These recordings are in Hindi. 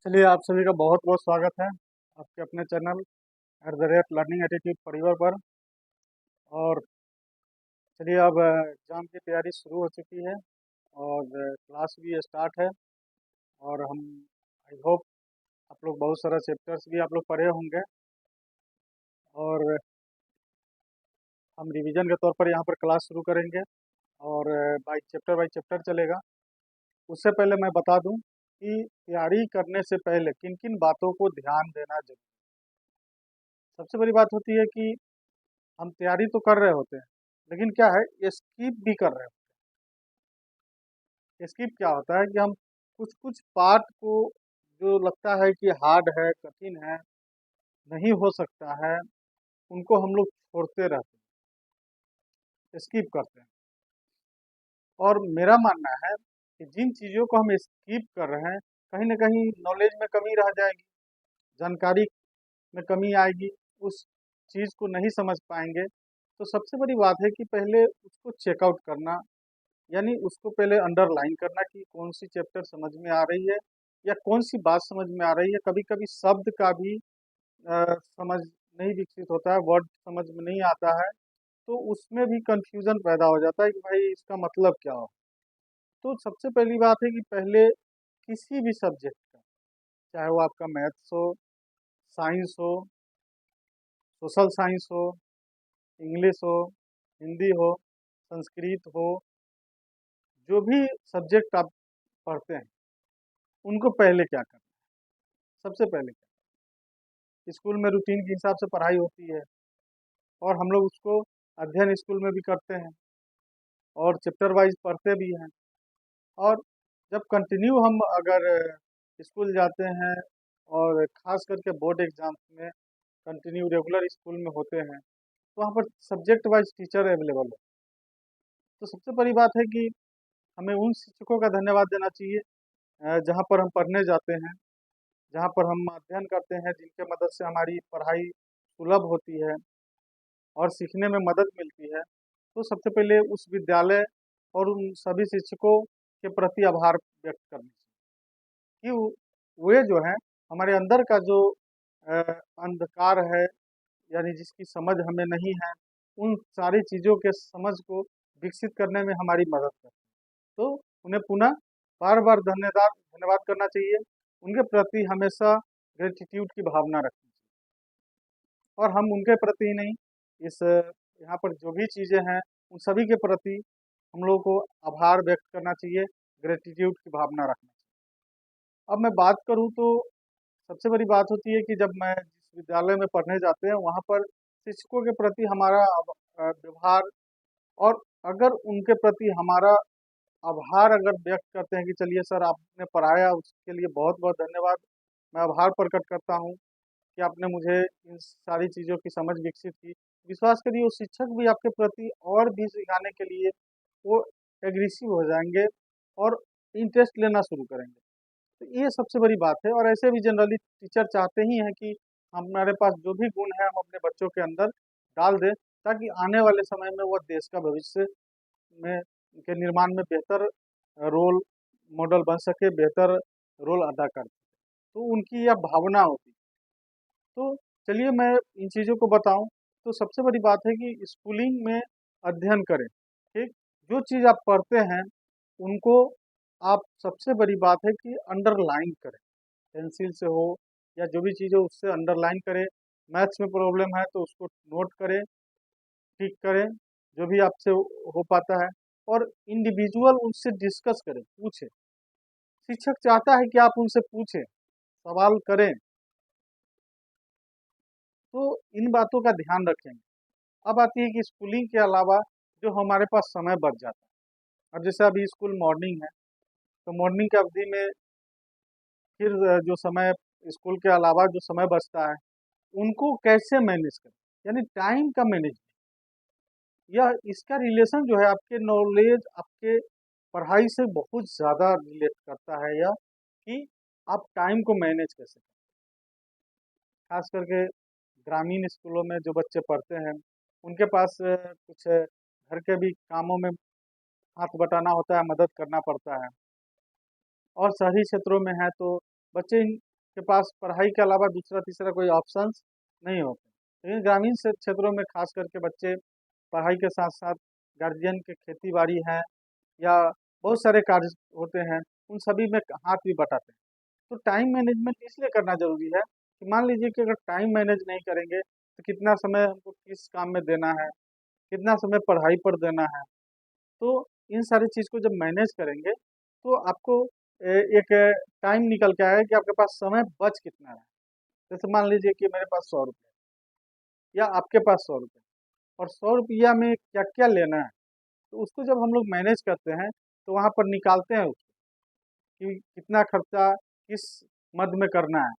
चलिए, आप सभी का बहुत बहुत स्वागत है आपके अपने चैनल @लर्निंग एटीट्यूड परिवार पर। और चलिए, अब एग्ज़ाम की तैयारी शुरू हो चुकी है और क्लास भी स्टार्ट है। और हम आई होप आप लोग बहुत सारा चैप्टर्स भी आप लोग पढ़े होंगे और हम रिवीजन के तौर पर यहाँ पर क्लास शुरू करेंगे और बाई चैप्टर चलेगा। उससे पहले मैं बता दूं कि तैयारी करने से पहले किन किन बातों को ध्यान देना जरूरी है। सबसे बड़ी बात होती है कि हम तैयारी तो कर रहे होते हैं, लेकिन क्या है, ये स्किप भी कर रहे हैं। स्किप क्या होता है कि हम कुछ कुछ पार्ट को जो लगता है कि हार्ड है, कठिन है, नहीं हो सकता है, उनको हम लोग छोड़ते रहते हैं, स्किप करते हैं। और मेरा मानना है कि जिन चीज़ों को हम स्किप कर रहे हैं, कहीं ना कहीं नॉलेज में कमी रह जाएगी, जानकारी में कमी आएगी, उस चीज़ को नहीं समझ पाएंगे। तो सबसे बड़ी बात है कि पहले उसको चेकआउट करना, यानी उसको पहले अंडरलाइन करना कि कौन सी चैप्टर समझ में आ रही है या कौन सी बात समझ में आ रही है। कभी कभी शब्द का भी समझ नहीं विकसित होता है, वर्ड समझ में नहीं आता है, तो उसमें भी कंफ्यूजन पैदा हो जाता है कि भाई इसका मतलब क्या हो। तो सबसे पहली बात है कि पहले किसी भी सब्जेक्ट का, चाहे वो आपका मैथ्स हो, साइंस हो, सोशल साइंस हो, इंग्लिश हो, हिंदी हो, संस्कृत हो, जो भी सब्जेक्ट आप पढ़ते हैं, उनको पहले क्या करना है। सबसे पहले स्कूल में रूटीन के हिसाब से पढ़ाई होती है और हम लोग उसको अध्ययन स्कूल में भी करते हैं और चैप्टर वाइज पढ़ते भी हैं। और जब कंटिन्यू हम अगर स्कूल जाते हैं और ख़ास करके बोर्ड एग्जाम्स में कंटिन्यू रेगुलर स्कूल में होते हैं, तो वहाँ पर सब्जेक्ट वाइज टीचर अवेलेबल है। तो सबसे बड़ी बात है कि हमें उन शिक्षकों का धन्यवाद देना चाहिए जहाँ पर हम पढ़ने जाते हैं, जहाँ पर हम अध्ययन करते हैं, जिनके मदद से हमारी पढ़ाई सुलभ होती है और सीखने में मदद मिलती है। तो सबसे पहले उस विद्यालय और उन सभी शिक्षकों के प्रति आभार व्यक्त करना चाहिए कि वे जो है हमारे अंदर का जो अ, अंधकार है, यानी जिसकी समझ हमें नहीं है, उन सारी चीज़ों के समझ को विकसित करने में हमारी मदद करते हैं। तो उन्हें पुनः बार बार धन्यवाद धन्यवाद करना चाहिए। उनके प्रति हमेशा ग्रेटिट्यूड की भावना रखनी चाहिए। और हम उनके प्रति ही नहीं, इस यहाँ पर जो भी चीज़ें हैं, उन सभी के प्रति हम लोगों को आभार व्यक्त करना चाहिए, ग्रेटिट्यूड की भावना रखना चाहिए। अब मैं बात करूँ तो सबसे बड़ी बात होती है कि जब मैं जिस विद्यालय में पढ़ने जाते हैं, वहाँ पर शिक्षकों के प्रति हमारा व्यवहार, और अगर उनके प्रति हमारा आभार अगर व्यक्त करते हैं कि चलिए सर आपने पढ़ाया, उसके लिए बहुत बहुत धन्यवाद, मैं आभार प्रकट करता हूँ कि आपने मुझे इन सारी चीज़ों की समझ विकसित की। विश्वास करिए, वो शिक्षक भी आपके प्रति और भी सिखाने के लिए वो एग्रेसिव हो जाएँगे और इंटरेस्ट लेना शुरू करेंगे। तो ये सबसे बड़ी बात है। और ऐसे भी जनरली टीचर चाहते ही हैं कि हमारे पास जो भी गुण है हम अपने बच्चों के अंदर डाल दें, ताकि आने वाले समय में वो देश का भविष्य में के निर्माण में बेहतर रोल मॉडल बन सके, बेहतर रोल अदा कर सके। तो उनकी यह भावना होती है। तो चलिए मैं इन चीज़ों को बताऊं। तो सबसे बड़ी बात है कि स्कूलिंग में अध्ययन करें, ठीक। जो चीज़ आप पढ़ते हैं उनको आप, सबसे बड़ी बात है कि अंडरलाइन करें, पेंसिल से हो या जो भी चीज़ हो उससे अंडरलाइन करें। मैथ्स में प्रॉब्लम है तो उसको नोट करें, ठीक करें, जो भी आपसे हो पाता है। और इंडिविजुअल उनसे डिस्कस करें, पूछें। शिक्षक चाहता है कि आप उनसे पूछें, सवाल करें। तो इन बातों का ध्यान रखेंगे। अब आती है कि स्कूलिंग के अलावा जो हमारे पास समय बच जाता है। अब जैसे अभी स्कूल मॉर्निंग है, तो मॉर्निंग की अवधि में फिर जो समय स्कूल के अलावा जो समय बचता है, उनको कैसे मैनेज करें, यानी टाइम का मैनेज। यह इसका रिलेशन जो है आपके नॉलेज, आपके पढ़ाई से बहुत ज़्यादा रिलेट करता है, यह कि आप टाइम को मैनेज कैसे करें। खास करके ग्रामीण स्कूलों में जो बच्चे पढ़ते हैं, उनके पास कुछ घर के भी कामों में हाथ बटाना होता है, मदद करना पड़ता है। और शहरी क्षेत्रों में है तो बच्चे के पास पढ़ाई के अलावा दूसरा तीसरा कोई ऑप्शंस नहीं होते। लेकिन ग्रामीण से क्षेत्रों में खास करके बच्चे पढ़ाई के साथ साथ गार्जियन के खेती बाड़ी है या बहुत सारे कार्य होते हैं, उन सभी में हाथ भी बटाते हैं। तो टाइम मैनेजमेंट इसलिए करना ज़रूरी है कि मान लीजिए कि अगर टाइम मैनेज नहीं करेंगे तो कितना समय हमको किस काम में देना है, कितना समय पढ़ाई पर देना है। तो इन सारी चीज़ को जब मैनेज करेंगे तो आपको एक टाइम निकल के आएगा कि आपके पास समय बच कितना है। जैसे मान लीजिए कि मेरे पास 100 रुपये या आपके पास 100 रुपये, और 100 रुपया में क्या क्या लेना है, तो उसको जब हम लोग मैनेज करते हैं तो वहाँ पर निकालते हैं उसको कि कितना खर्चा किस मद में करना है,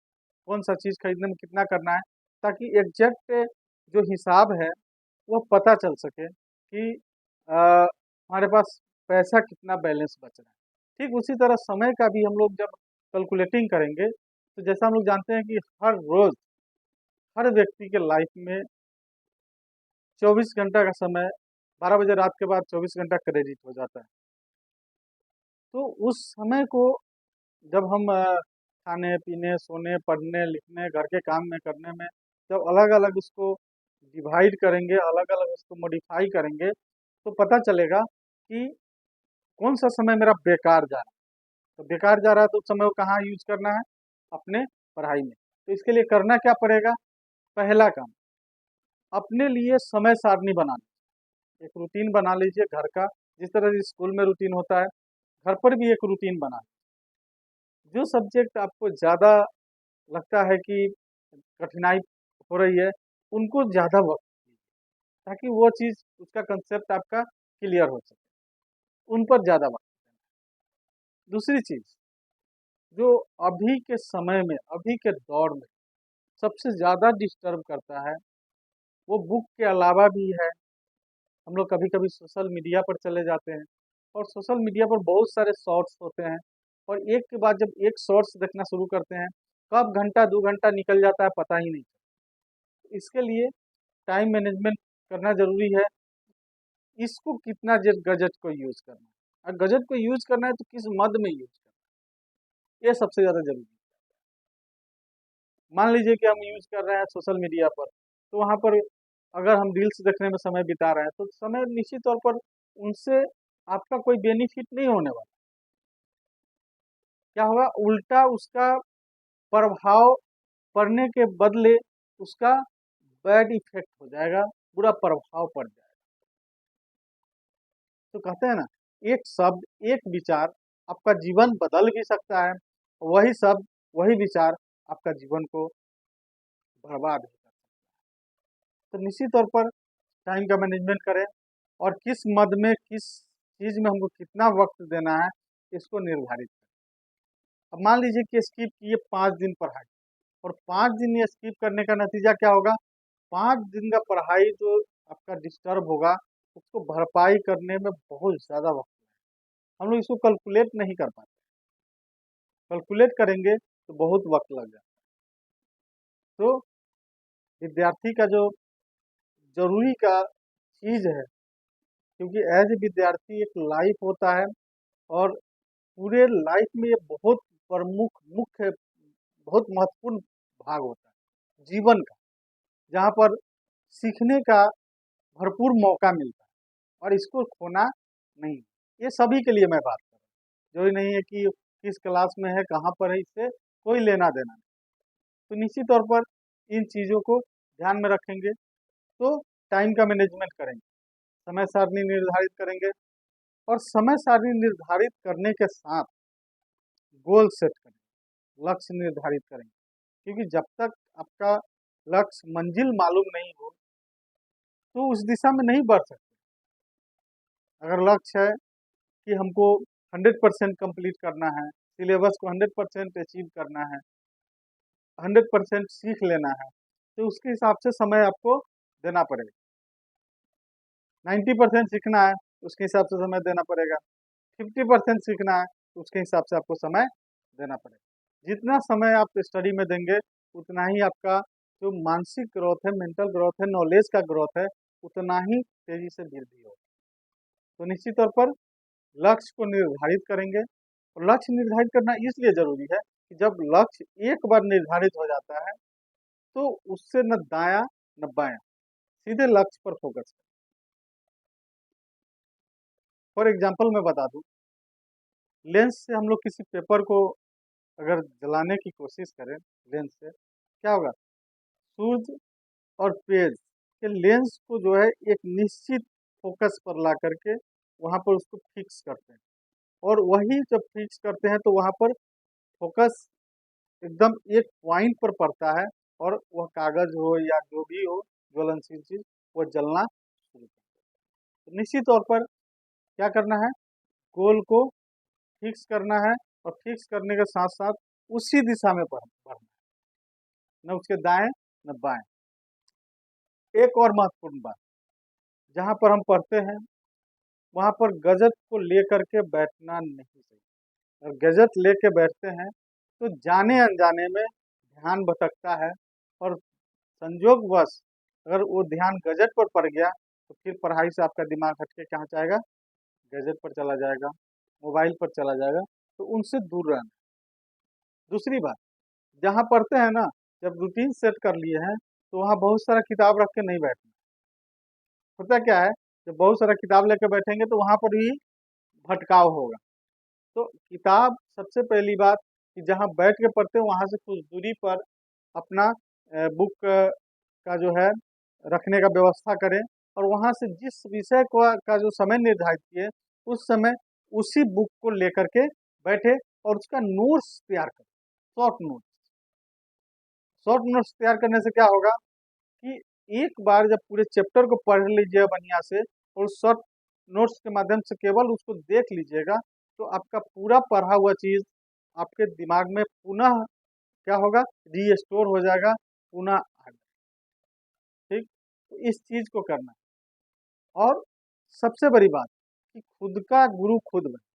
कौन सा चीज़ खरीदने में कितना करना है, ताकि एग्जैक्ट जो हिसाब है वो पता चल सके कि हमारे पास पैसा कितना बैलेंस बच रहा है। ठीक उसी तरह समय का भी हम लोग जब कैलकुलेटिंग करेंगे तो जैसा हम लोग जानते हैं कि हर रोज़ हर व्यक्ति के लाइफ में 24 घंटा का समय 12 बजे रात के बाद 24 घंटा क्रेडिट हो जाता है। तो उस समय को जब हम खाने पीने सोने पढ़ने लिखने घर के काम में करने में जब अलग अलग उसको डिवाइड करेंगे, अलग अलग उसको मॉडिफाई करेंगे, तो पता चलेगा कि कौन सा समय मेरा बेकार जा रहा है। तो बेकार जा रहा है तो उस समय को कहाँ यूज करना है, अपने पढ़ाई में। तो इसके लिए करना क्या पड़ेगा, पहला काम अपने लिए समय सारणी बनाना, एक रूटीन बना लीजिए घर का, जिस तरह से स्कूल में रूटीन होता है घर पर भी एक रूटीन बना। जो सब्जेक्ट आपको ज़्यादा लगता है कि कठिनाई हो रही है, उनको ज़्यादा वक्त दीजिए, ताकि वो चीज़ उसका कंसेप्ट आपका क्लियर हो सके, उन पर ज़्यादा वक्त देना। दूसरी चीज़ जो अभी के समय में अभी के दौर में सबसे ज़्यादा डिस्टर्ब करता है, वो बुक के अलावा भी है। हम लोग कभी कभी सोशल मीडिया पर चले जाते हैं और सोशल मीडिया पर बहुत सारे शॉर्ट्स होते हैं, और एक के बाद जब एक शॉर्ट्स देखना शुरू करते हैं, कब घंटा 2 घंटा निकल जाता है पता ही नहीं चलता। इसके लिए टाइम मैनेजमेंट करना जरूरी है। इसको कितना गजट को यूज करना है, और गजट को यूज करना है तो किस मद में यूज करना है, ये सबसे ज़्यादा जरूरी है। मान लीजिए कि हम यूज कर रहे हैं सोशल मीडिया पर, तो वहाँ पर अगर हम रील्स देखने में समय बिता रहे हैं तो समय निश्चित तौर पर उनसे आपका कोई बेनिफिट नहीं होने वाला। क्या होगा, उल्टा उसका प्रभाव पड़ने के बदले उसका बैड इफेक्ट हो जाएगा, बुरा प्रभाव पड़ जाएगा। तो कहते हैं ना, एक शब्द एक विचार आपका जीवन बदल भी सकता है, वही शब्द वही विचार आपका जीवन को बर्बाद भी कर सकता है। तो निश्चित तौर पर टाइम का मैनेजमेंट करें, और किस मद में किस चीज़ में हमको कितना वक्त देना है, इसको निर्धारित करें। अब मान लीजिए कि स्किप किए 5 दिन पढ़ाई, और 5 दिन ये स्किप करने का नतीजा क्या होगा, 5 दिन का पढ़ाई जो आपका डिस्टर्ब होगा उसको भरपाई करने में बहुत ज़्यादा वक्त लगेगा। हम लोग इसको कैलकुलेट नहीं कर पाते, कैलकुलेट करेंगे तो बहुत वक्त लग जाता है। तो विद्यार्थी का जो जरूरी का चीज़ है, क्योंकि एज ए विद्यार्थी एक लाइफ होता है, और पूरे लाइफ में ये बहुत प्रमुख मुख्य बहुत महत्वपूर्ण भाग होता है जीवन का, जहाँ पर सीखने का भरपूर मौका मिलता है, और इसको खोना नहीं। ये सभी के लिए मैं बात कर रहा हूँ, जो नहीं है कि किस क्लास में है कहाँ पर है, इससे कोई लेना देना नहीं। तो निश्चित तौर पर इन चीज़ों को ध्यान में रखेंगे तो टाइम का मैनेजमेंट करेंगे, समय सारणी निर्धारित करेंगे, और समय सारणी निर्धारित करने के साथ गोल सेट करेंगे, लक्ष्य निर्धारित करेंगे। क्योंकि जब तक आपका लक्ष्य मंजिल मालूम नहीं हो तो उस दिशा में नहीं बढ़ सकते। अगर लक्ष्य है कि हमको 100% कंप्लीट करना है, सिलेबस को 100% अचीव करना है, 100% सीख लेना है, तो उसके हिसाब से समय आपको देना पड़ेगा। 90% सीखना है, उसके हिसाब से समय देना पड़ेगा। 50% सीखना है, तो उसके हिसाब से आपको समय देना पड़ेगा। जितना समय आप स्टडी में देंगे, उतना ही आपका जो मानसिक ग्रोथ है, मेंटल ग्रोथ है, नॉलेज का ग्रोथ है, उतना ही तेजी से वृद्धि होगा। तो निश्चित तौर पर लक्ष्य को निर्धारित करेंगे, और लक्ष्य निर्धारित करना इसलिए जरूरी है कि जब लक्ष्य एक बार निर्धारित हो जाता है तो उससे न दायां न बायां, सीधे लक्ष्य पर फोकस करें। फॉर एग्जाम्पल मैं बता दूं, लेंस से हम लोग किसी पेपर को अगर जलाने की कोशिश करें लेंस से, क्या होगा? सूर्य और पेज के लेंस को जो है एक निश्चित फोकस पर ला करके वहां पर उसको फिक्स करते हैं, और वही जब फिक्स करते हैं तो वहां पर फोकस एकदम एक पॉइंट पर पड़ता है, और वह कागज हो या जो भी हो ज्वलनशील चीज, वो जलना शुरू करता है। तो निश्चित तौर पर क्या करना है? गोल को फिक्स करना है, और फिक्स करने के साथ साथ उसी दिशा में बढ़ना है, न उसके दाएं न बाएं। एक और महत्वपूर्ण बात, जहां पर हम पढ़ते हैं वहां पर गजट को लेकर के बैठना नहीं चाहिए। अगर गजट लेके बैठते हैं तो जाने अनजाने में ध्यान भटकता है, और संयोगवश अगर वो ध्यान गजट पर पड़ गया तो फिर पढ़ाई से आपका दिमाग हटके कहाँ जाएगा? गजट पर चला जाएगा, मोबाइल पर चला जाएगा। तो उनसे दूर रहना। दूसरी बात, जहाँ पढ़ते हैं ना, जब रूटीन सेट कर लिए हैं तो वहाँ बहुत सारा किताब रख के नहीं बैठना। होता क्या है, जब बहुत सारा किताब लेकर बैठेंगे तो वहाँ पर भी भटकाव होगा। तो किताब सबसे पहली बात कि जहाँ बैठ के पढ़ते हैं वहाँ से कुछ दूरी पर अपना बुक का जो है रखने का व्यवस्था करें, और वहाँ से जिस विषय का जो समय निर्धारित किए उस समय उसी बुक को लेकर के बैठे, और उसका नोट्स तैयार करें। शॉर्ट नोट्स, शॉर्ट नोट्स तैयार करने से क्या होगा कि एक बार जब पूरे चैप्टर को पढ़ लीजिए बढ़िया से, और शॉर्ट नोट्स के माध्यम से केवल उसको देख लीजिएगा, तो आपका पूरा पढ़ा हुआ चीज आपके दिमाग में पुनः क्या होगा? रीस्टोर हो जाएगा, पुनः आ जाएगा। ठीक, तो इस चीज को करना है। और सबसे बड़ी बात कि खुद का गुरु खुद बने।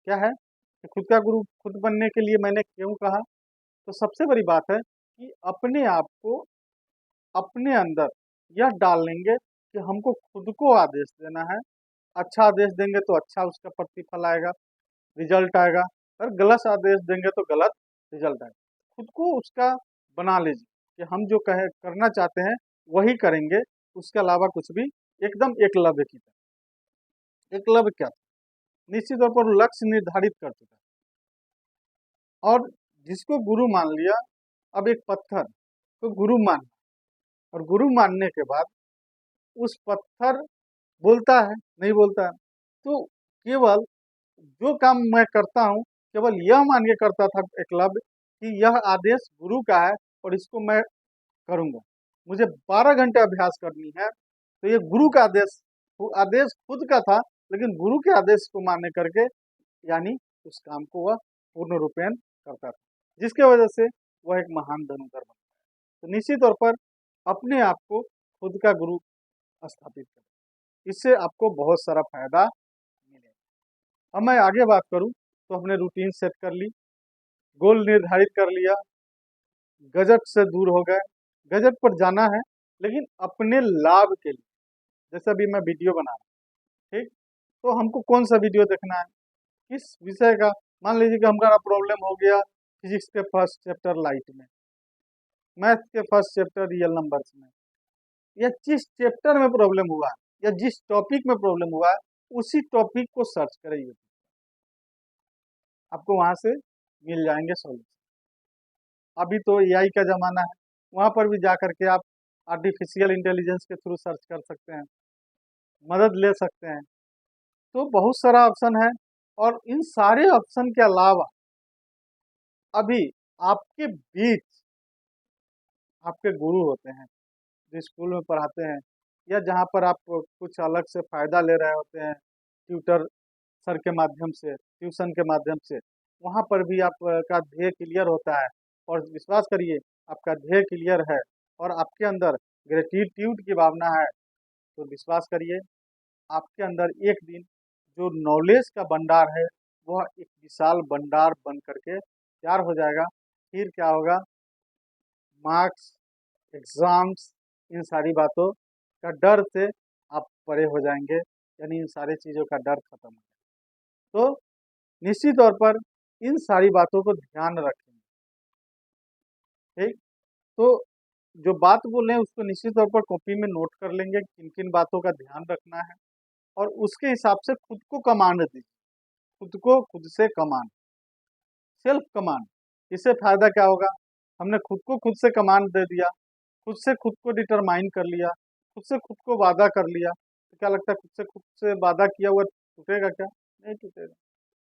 क्या है कि खुद का गुरु खुद बनने के लिए मैंने क्यों कहा? तो सबसे बड़ी बात है कि अपने आप को अपने अंदर यह डाल लेंगे कि हमको खुद को आदेश देना है। अच्छा आदेश देंगे तो अच्छा उसका प्रतिफल आएगा, रिजल्ट आएगा, और गलत आदेश देंगे तो गलत रिजल्ट आएगा। खुद को उसका बना लीजिए कि हम जो कहे करना चाहते हैं वही करेंगे, उसके अलावा कुछ भी, एकदम एकलव्य की तरह। एकलव्य क्या था? निश्चित तौर पर लक्ष्य निर्धारित कर चुका है, और जिसको गुरु मान लिया, अब एक पत्थर को गुरु मान, और गुरु मानने के बाद उस पत्थर बोलता है नहीं बोलता है, तो केवल जो काम मैं करता हूँ केवल यह मान के करता था एकलव्य कि यह आदेश गुरु का है और इसको मैं करूंगा। मुझे 12 घंटे अभ्यास करनी है, तो ये गुरु का आदेश, वो आदेश खुद का था लेकिन गुरु के आदेश को मानने करके, यानी उस काम को वह पूर्ण रूपेण करता था, जिसके वजह से वह एक महान धनुधर बना। तो निश्चित तौर पर अपने आप को खुद का गुरु स्थापित करें, इससे आपको बहुत सारा फायदा मिलेगा। अब मैं आगे बात करूं तो हमने रूटीन सेट कर ली, गोल निर्धारित कर लिया, गजट से दूर हो गए, गजट पर जाना है लेकिन अपने लाभ के लिए। जैसे अभी मैं वीडियो बना रहा हूं, ठीक, तो हमको कौन सा वीडियो देखना है, किस विषय का? मान लीजिए कि हमारा प्रॉब्लम हो गया फिजिक्स के फर्स्ट चैप्टर लाइट में, मैथ के फर्स्ट चैप्टर रियल नंबर्स में, या जिस चैप्टर में प्रॉब्लम हुआ है या जिस टॉपिक में प्रॉब्लम हुआ है उसी टॉपिक को सर्च करें यूट्यूब, आपको वहां से मिल जाएंगे सॉल्यूशन। अभी तो एआई का जमाना है, वहां पर भी जा करके आप आर्टिफिशियल इंटेलिजेंस के थ्रू सर्च कर सकते हैं, मदद ले सकते हैं। तो बहुत सारा ऑप्शन है, और इन सारे ऑप्शन के अलावा अभी आपके बीच आपके गुरु होते हैं जो स्कूल में पढ़ाते हैं, या जहाँ पर आप कुछ अलग से फायदा ले रहे होते हैं ट्यूटर सर के माध्यम से, ट्यूशन के माध्यम से, वहाँ पर भी आपका ध्येय क्लियर होता है। और विश्वास करिए आपका ध्येय क्लियर है और आपके अंदर ग्रेटिट्यूड की भावना है, तो विश्वास करिए आपके अंदर एक दिन जो नॉलेज का भंडार है वह एक विशाल भंडार बन करके तैयार हो जाएगा। फिर क्या होगा? मार्क्स, एग्जाम्स, इन सारी बातों का डर से आप परे हो जाएंगे, यानी इन सारी चीज़ों का डर खत्म हो जाएगा। तो निश्चित तौर पर इन सारी बातों को ध्यान रखेंगे। ठीक, तो जो बात बोले हैं उसको निश्चित तौर पर कॉपी में नोट कर लेंगे, किन किन बातों का ध्यान रखना है, और उसके हिसाब से खुद को कमांड दीजिए, खुद को खुद से कमांड, सेल्फ कमांड। इससे फायदा क्या होगा, हमने खुद को खुद से कमांड दे दिया, खुद से खुद को डिटरमाइन कर लिया, खुद से खुद को वादा कर लिया, तो क्या लगता है खुद से वादा किया हुआ टूटेगा क्या? नहीं टूटेगा।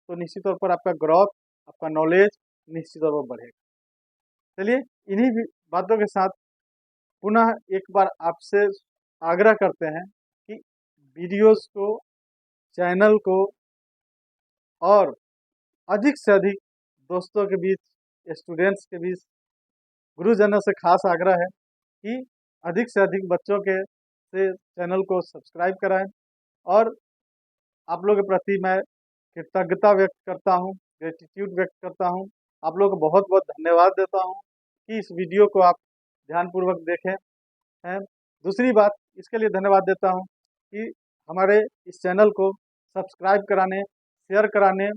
तो निश्चित तौर पर आपका ग्रोथ, आपका नॉलेज निश्चित तौर पर बढ़ेगा। चलिए, इन्हीं बातों के साथ पुनः एक बार आपसे आग्रह करते हैं कि वीडियोस को, चैनल को और अधिक से अधिक दोस्तों के बीच, स्टूडेंट्स के बीच, गुरुजनों से खास आग्रह है कि अधिक से अधिक बच्चों के से चैनल को सब्सक्राइब कराएं। और आप लोगों के प्रति मैं कृतज्ञता व्यक्त करता हूं, ग्रेटिट्यूड व्यक्त करता हूं, आप लोगों को बहुत बहुत धन्यवाद देता हूं कि इस वीडियो को आप ध्यानपूर्वक देखें हैं। दूसरी बात, इसके लिए धन्यवाद देता हूं कि हमारे इस चैनल को सब्सक्राइब कराने, शेयर कराने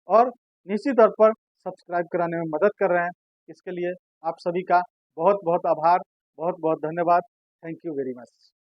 और निश्चित तौर पर सब्सक्राइब कराने में मदद कर रहे हैं। इसके लिए आप सभी का बहुत बहुत आभार, बहुत बहुत धन्यवाद। Thank you very much.